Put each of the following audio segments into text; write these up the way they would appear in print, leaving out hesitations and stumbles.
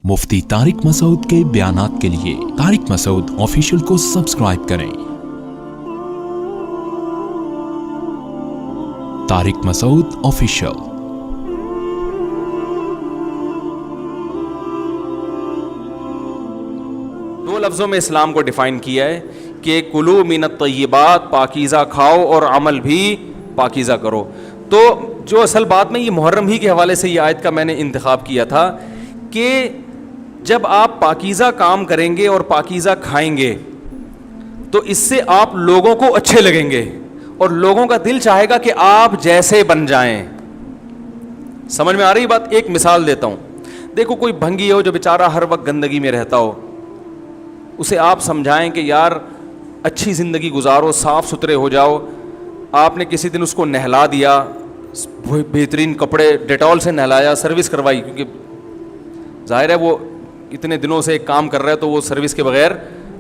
मुफ्ती तारिक मसूद के बयानात के लिए तारिक मसूद ऑफिशियल को सब्सक्राइब करें। तारिक मसूद ऑफिशियल। दो लफ्ज़ों में इस्लाम को डिफ़ाइन किया है कि कुलू मिनत तय्यबात, पाकीज़ा खाओ और अमल भी पाकीज़ा करो। तो जो असल बात में ये मुहर्रम ही के हवाले से ये आयत का मैंने इंतखाब किया था कि जब आप पाकीज़ा काम करेंगे और पाकीज़ा खाएंगे तो इससे आप लोगों को अच्छे लगेंगे और लोगों का दिल चाहेगा कि आप जैसे बन जाएं। समझ में आ रही बात? एक मिसाल देता हूँ। देखो, कोई भंगी हो जो बेचारा हर वक्त गंदगी में रहता हो, उसे आप समझाएं कि यार अच्छी ज़िंदगी गुजारो, साफ़ सुथरे हो जाओ। आपने किसी दिन उसको नहला दिया, बेहतरीन कपड़े डेटॉल से नहलाया, सर्विस करवाई, क्योंकि जाहिर है वो इतने दिनों से एक काम कर रहा है तो वो सर्विस के बगैर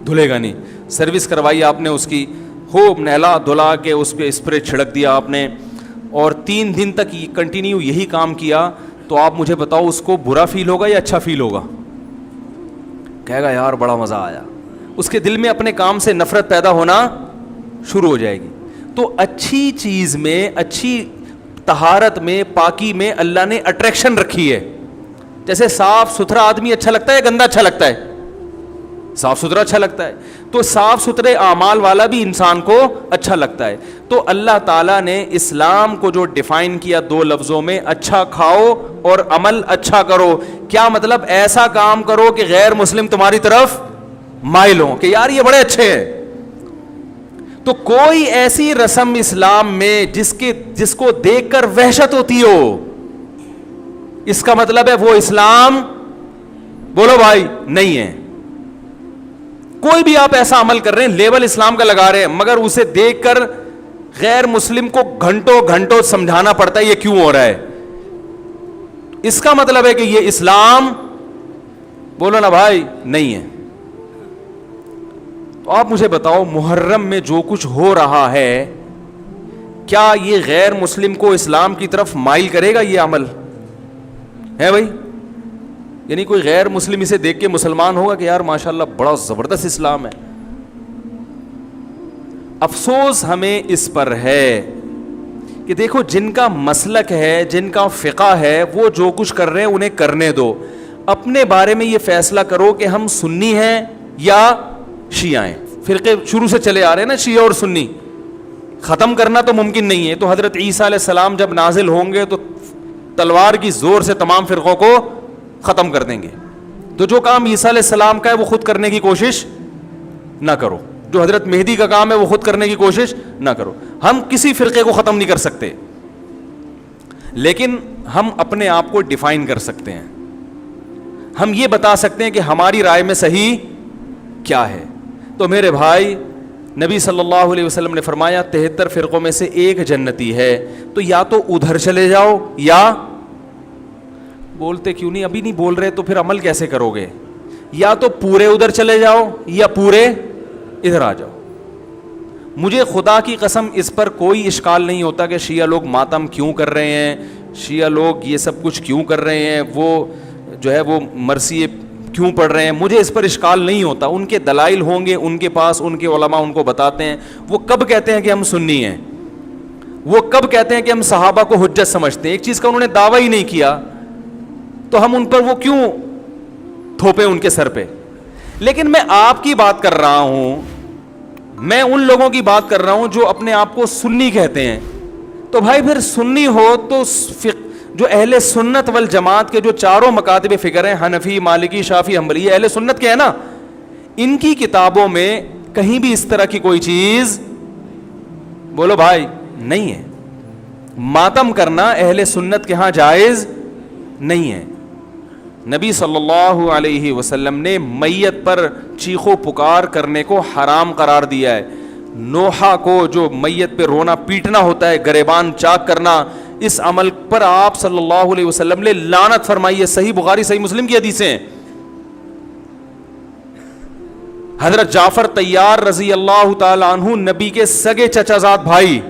धुलेगा नहीं। सर्विस करवाई आपने उसकी, खूब नहला धुला के उस पर स्प्रे छिड़क दिया आपने, और 3 दिन तक कंटिन्यू यही काम किया, तो आप मुझे बताओ उसको बुरा फील होगा या अच्छा फील होगा? कहेगा यार बड़ा मज़ा आया। उसके दिल में अपने काम से नफ़रत पैदा होना शुरू हो जाएगी। तो अच्छी चीज़ में, अच्छी तहारत में, पाकी में अल्लाह ने अट्रैक्शन रखी है। जैसे साफ सुथरा आदमी अच्छा लगता है, गंदा अच्छा लगता है? साफ सुथरा अच्छा लगता है। तो साफ सुथरे आमाल वाला भी इंसान को अच्छा लगता है। तो अल्लाह ताला ने इस्लाम को जो डिफाइन किया 2 लफ्जों में, अच्छा खाओ और अमल अच्छा करो। क्या मतलब? ऐसा काम करो कि गैर मुस्लिम तुम्हारी तरफ माइल हो कि यार ये बड़े अच्छे हैं। तो कोई ऐसी रस्म इस्लाम में जिसको देखकर वहशत होती हो, इसका मतलब है वो इस्लाम, बोलो भाई, नहीं है। कोई भी आप ऐसा अमल कर रहे हैं, लेबल इस्लाम का लगा रहे हैं, मगर उसे देखकर गैर मुस्लिम को घंटों घंटों समझाना पड़ता है ये क्यों हो रहा है, इसका मतलब है कि ये इस्लाम, बोलो ना भाई, नहीं है। तो आप मुझे बताओ, मुहर्रम में जो कुछ हो रहा है, क्या ये गैर मुस्लिम को इस्लाम की तरफ माइल करेगा? ये अमल है भाई? यानी कोई गैर मुस्लिम इसे देख के मुसलमान होगा कि यार माशाल्लाह बड़ा ज़बरदस्त इस्लाम है? अफसोस हमें इस पर है कि देखो, जिनका मसलक है, जिनका फ़िक़ा है, वो जो कुछ कर रहे हैं उन्हें करने दो। अपने बारे में ये फ़ैसला करो कि हम सुन्नी हैं या शिया हैं। फ़िरक़े शुरू से चले आ रहे हैं ना, शिया और सुन्नी। ख़त्म करना तो मुमकिन नहीं है। तो हज़रत ईसा अलैहिस्सलाम जब नाजिल होंगे तो तलवार की ज़ोर से तमाम फ़िरक़ों को ख़त्म कर देंगे। तो जो काम ईसा अलैहिस्सलाम का है वो ख़ुद करने की कोशिश ना करो, जो हज़रत मेहदी का काम है वो ख़ुद करने की कोशिश ना करो। हम किसी फ़िरक़े को ख़त्म नहीं कर सकते, लेकिन हम अपने आप को डिफ़ाइन कर सकते हैं। हम ये बता सकते हैं कि हमारी राय में सही क्या है। तो मेरे भाई, नबी सल्लल्लाहु अलैहि वसल्लम ने फरमाया 73 फ़िरक़ों में से एक जन्नती है। तो या तो उधर चले जाओ, या बोलते क्यों नहीं, अभी नहीं बोल रहे तो फिर अमल कैसे करोगे? या तो पूरे उधर चले जाओ या पूरे इधर आ जाओ। मुझे खुदा की कसम इस पर कोई इश्काल नहीं होता कि शिया लोग मातम क्यों कर रहे हैं, शिया लोग ये सब कुछ क्यों कर रहे हैं, वो जो है वो मरसी क्यों पढ़ रहे हैं। मुझे इस पर इश्काल नहीं होता। उनके दलाइल होंगे उनके पास, उनके उलमा उनको बताते हैं। वो कब कहते हैं कि हम सुन्नी हैं? वो कब कहते हैं कि हम सहाबा को हुज्जत समझते हैं? एक चीज़ का उन्होंने दावा ही नहीं किया, तो हम उन पर वो क्यों थोपे उनके सर पे? लेकिन मैं आपकी बात कर रहा हूं, मैं उन लोगों की बात कर रहा हूं जो अपने आप को सुन्नी कहते हैं। तो भाई फिर सुन्नी हो तो जो अहले सुन्नत वल जमात के जो चारों मकातब फ़िक्र हैं, हनफी, मालिकी, शाफी, हम्बली, अहले सुन्नत के हैं ना, इनकी किताबों में कहीं भी इस तरह की कोई चीज़, बोलो भाई, नहीं है। मातम करना अहले सुन्नत के यहाँ जायज़ नहीं है। नबी सल्लल्लाहु अलैहि वसल्लम ने मैयत पर चीखो पुकार करने को हराम करार दिया है। नोहा को, जो मैयत पे रोना पीटना होता है, गरेबान चाक करना, इस अमल पर आप सल्लल्लाहु अलैहि वसल्लम ने लानत फरमाई है। सही बुखारी, सही मुस्लिम की हदीसें हैं। हजरत जाफर तैयार रजी अल्लाह ताला अन्हु, नबी के सगे चचाजाद भाई,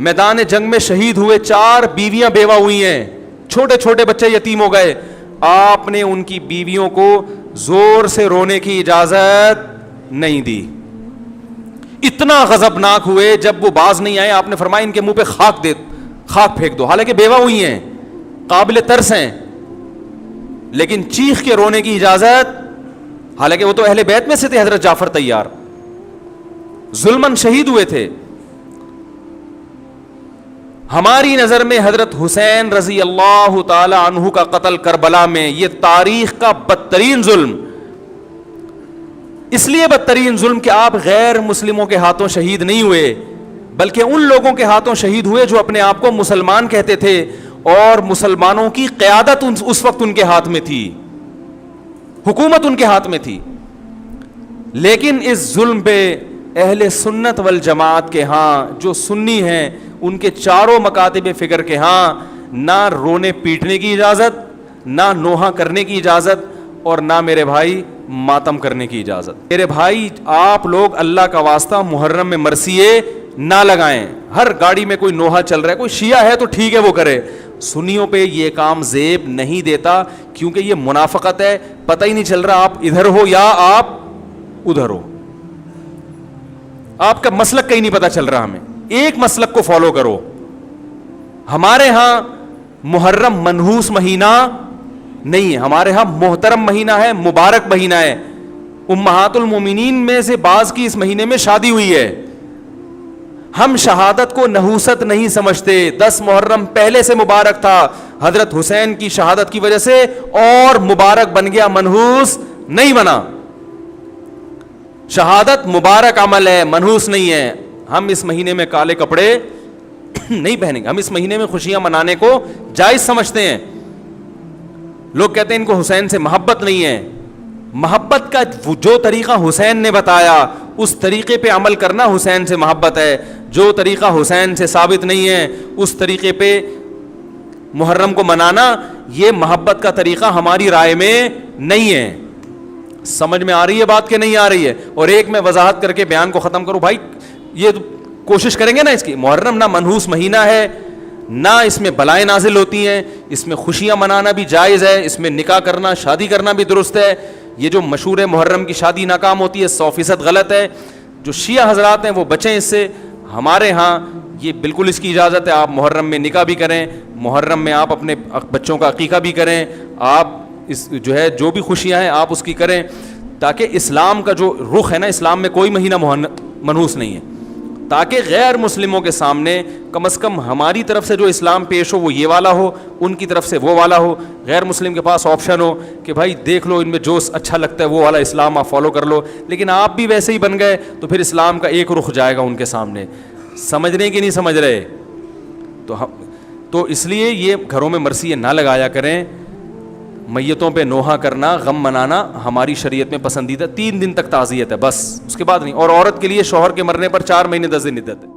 मैदान जंग में शहीद हुए। 4 बीवियां बेवा हुई हैं, छोटे छोटे बच्चे यतीम हो गए। آپ نے ان کی بیویوں کو زور سے رونے کی اجازت نہیں دی. اتنا غضبناک ہوئے جب وہ باز نہیں آئے, آپ نے فرمایا ان کے منہ پہ خاک پھینک دو. حالانکہ بیوہ ہوئی ہیں, قابل ترس ہیں, لیکن چیخ کے رونے کی اجازت, حالانکہ وہ تو اہل بیت میں سے تھے. حضرت جعفر طیار ظلماً شہید ہوئے تھے. ہماری نظر میں حضرت حسین رضی اللہ تعالی عنہ کا قتل کربلا میں یہ تاریخ کا بدترین ظلم, اس لیے بدترین ظلم کہ آپ غیر مسلموں کے ہاتھوں شہید نہیں ہوئے, بلکہ ان لوگوں کے ہاتھوں شہید ہوئے جو اپنے آپ کو مسلمان کہتے تھے, اور مسلمانوں کی قیادت اس وقت ان کے ہاتھ میں تھی, حکومت ان کے ہاتھ میں تھی. لیکن اس ظلم پہ اہل سنت والجماعت کے ہاں, جو سنی ہیں, ان کے چاروں مکاتب فکر کے ہاں نہ رونے پیٹنے کی اجازت, نہ نوحہ کرنے کی اجازت, اور نہ میرے بھائی ماتم کرنے کی اجازت. میرے بھائی آپ لوگ اللہ کا واسطہ محرم میں مرثیے نہ لگائیں. ہر گاڑی میں کوئی نوحہ چل رہا ہے, کوئی شیعہ ہے تو ٹھیک ہے وہ کرے, سنیوں پہ یہ کام زیب نہیں دیتا, کیونکہ یہ منافقت ہے. پتہ ہی نہیں چل رہا آپ ادھر ہو یا آپ ادھر ہو, آپ کا مسلک کہیں نہیں پتہ چل رہا. ہمیں ایک مسلک کو فالو کرو. ہمارے ہاں محرم منحوس مہینہ نہیں ہے, ہمارے ہاں محترم مہینہ ہے, مبارک مہینہ ہے. امہات المومنین میں سے بعض کی اس مہینے میں شادی ہوئی ہے. ہم شہادت کو نحوست نہیں سمجھتے. 10 محرم پہلے سے مبارک تھا, حضرت حسین کی شہادت کی وجہ سے اور مبارک بن گیا, منحوس نہیں بنا. شہادت مبارک عمل ہے, منحوس نہیں ہے. ہم اس مہینے میں کالے کپڑے نہیں پہنیں گے, ہم اس مہینے میں خوشیاں منانے کو جائز سمجھتے ہیں. لوگ کہتے ہیں ان کو حسین سے محبت نہیں ہے. محبت کا جو طریقہ حسین نے بتایا اس طریقے پہ عمل کرنا حسین سے محبت ہے. جو طریقہ حسین سے ثابت نہیں ہے اس طریقے پہ محرم کو منانا یہ محبت کا طریقہ ہماری رائے میں نہیں ہے. سمجھ میں آ رہی ہے بات کہ نہیں آ رہی ہے؟ اور ایک میں وضاحت کر کے بیان کو ختم کروں. بھائی یہ کوشش کریں گے نا اس کی, محرم نہ منحوس مہینہ ہے, نہ اس میں بلائیں نازل ہوتی ہیں, اس میں خوشیاں منانا بھی جائز ہے, اس میں نکاح کرنا شادی کرنا بھی درست ہے. یہ جو مشہور ہے محرم کی شادی ناکام ہوتی ہے 100% غلط ہے. جو شیعہ حضرات ہیں وہ بچیں اس سے. ہمارے ہاں یہ بالکل اس کی اجازت ہے, آپ محرم میں نکاح بھی کریں, محرم میں آپ اپنے بچوں کا عقیقہ بھی کریں, آپ اس جو ہے جو بھی خوشیاں ہیں آپ اس کی کریں, تاکہ اسلام کا جو رخ ہے نا, اسلام میں کوئی مہینہ منحوس نہیں ہے, تاکہ غیر مسلموں کے سامنے کم از کم ہماری طرف سے جو اسلام پیش ہو وہ یہ والا ہو, ان کی طرف سے وہ والا ہو. غیر مسلم کے پاس آپشن ہو کہ بھائی دیکھ لو ان میں جو اچھا لگتا ہے وہ والا اسلام آپ فالو کر لو, لیکن آپ بھی ویسے ہی بن گئے تو پھر اسلام کا ایک رخ جائے گا ان کے سامنے. سمجھ رہے کہ نہیں سمجھ رہے؟ تو اس لیے یہ گھروں میں مرثیے نہ لگایا کریں. میتوں پہ نوحہ کرنا, غم منانا ہماری شریعت میں پسندیدہ 3 دن تک تعزیت ہے بس, اس کے بعد نہیں. اور عورت کے لیے شوہر کے مرنے پر 4 مہینے 10 دن عدت ہے.